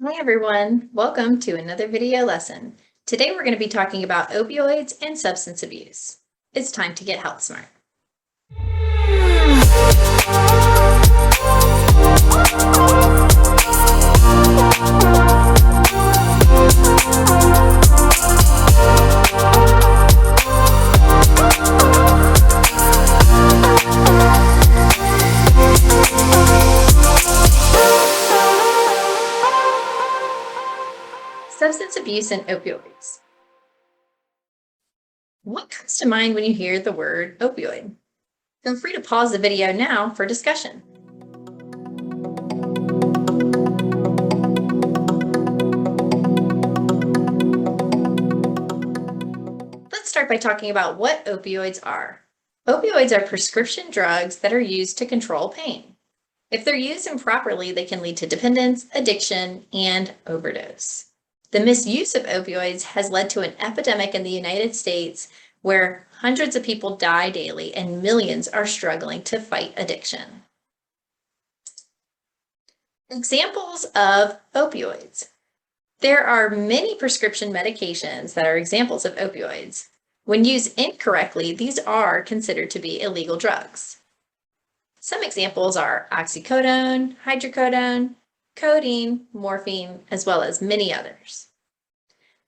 Hi everyone, welcome to another video lesson. Today we're going to be talking about opioids and substance abuse. It's time to get health smart. Substance abuse and opioids. What comes to mind when you hear the word opioid? Feel free to pause the video now for discussion. Let's start by talking about what opioids are. Opioids are prescription drugs that are used to control pain. If they're used improperly, they can lead to dependence, addiction, and overdose. The misuse of opioids has led to an epidemic in the United States where hundreds of people die daily and millions are struggling to fight addiction. Examples of opioids. There are many prescription medications that are examples of opioids. When used incorrectly, these are considered to be illegal drugs. Some examples are oxycodone, hydrocodone, codeine, morphine, as well as many others.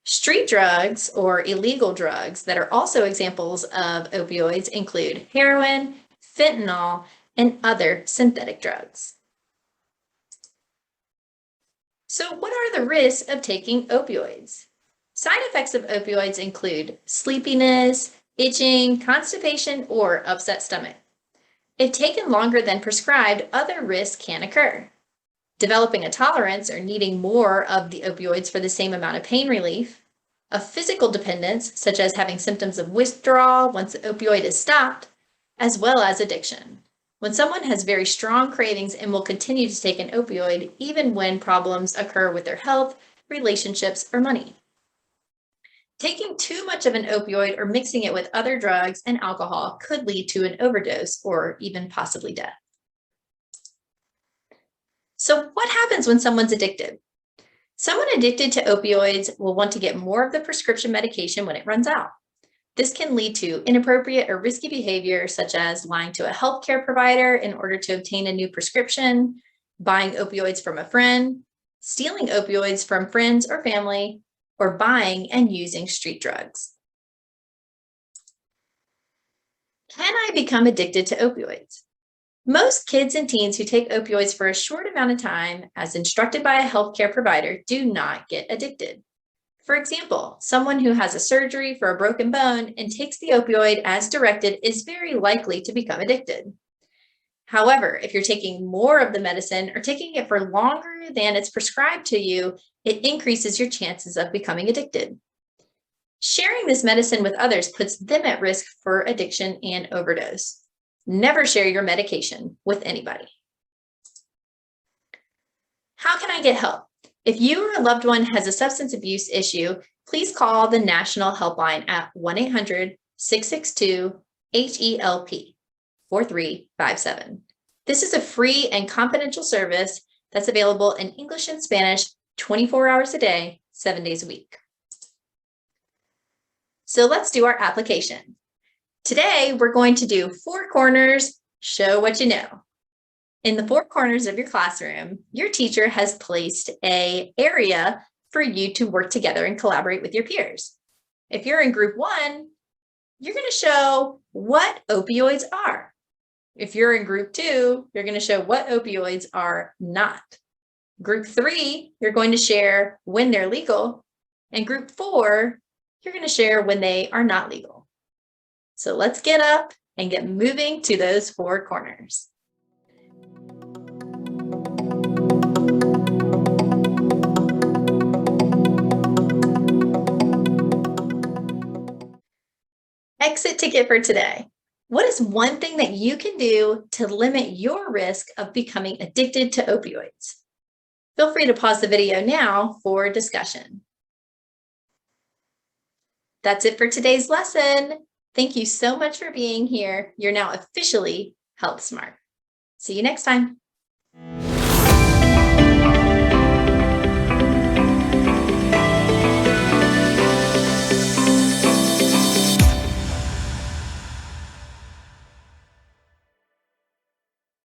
Street drugs or illegal drugs that are also examples of opioids include heroin, fentanyl, and other synthetic drugs. So what are the risks of taking opioids? Side effects of opioids include sleepiness, itching, constipation, or upset stomach. If taken longer than prescribed, other risks can occur. Developing a tolerance or needing more of the opioids for the same amount of pain relief, a physical dependence, such as having symptoms of withdrawal once the opioid is stopped, as well as addiction. When someone has very strong cravings and will continue to take an opioid even when problems occur with their health, relationships, or money. Taking too much of an opioid or mixing it with other drugs and alcohol could lead to an overdose or even possibly death. So what happens when someone's addicted? Someone addicted to opioids will want to get more of the prescription medication when it runs out. This can lead to inappropriate or risky behavior, such as lying to a healthcare provider in order to obtain a new prescription, buying opioids from a friend, stealing opioids from friends or family, or buying and using street drugs. Can I become addicted to opioids? Most kids and teens who take opioids for a short amount of time, as instructed by a healthcare provider, do not get addicted. For example, someone who has a surgery for a broken bone and takes the opioid as directed is very likely to become addicted. However, if you're taking more of the medicine or taking it for longer than it's prescribed to you, it increases your chances of becoming addicted. Sharing this medicine with others puts them at risk for addiction and overdose. Never share your medication with anybody. How can I get help? If you or a loved one has a substance abuse issue, please call the National Helpline at 1-800-662-HELP 4357. This is a free and confidential service that's available in English and Spanish 24 hours a day, 7 days a week. So let's do our application. Today, we're going to do 4 corners, show what you know. In the 4 corners of your classroom, your teacher has placed an area for you to work together and collaborate with your peers. If you're in group 1, you're going to show what opioids are. If you're in group 2, you're going to show what opioids are not. Group 3, you're going to share when they're legal. And group 4, you're going to share when they are not legal. So let's get up and get moving to those 4 corners. Exit ticket for today. What is one thing that you can do to limit your risk of becoming addicted to opioids? Feel free to pause the video now for discussion. That's it for today's lesson. Thank you so much for being here. You're now officially Health Smart. See you next time.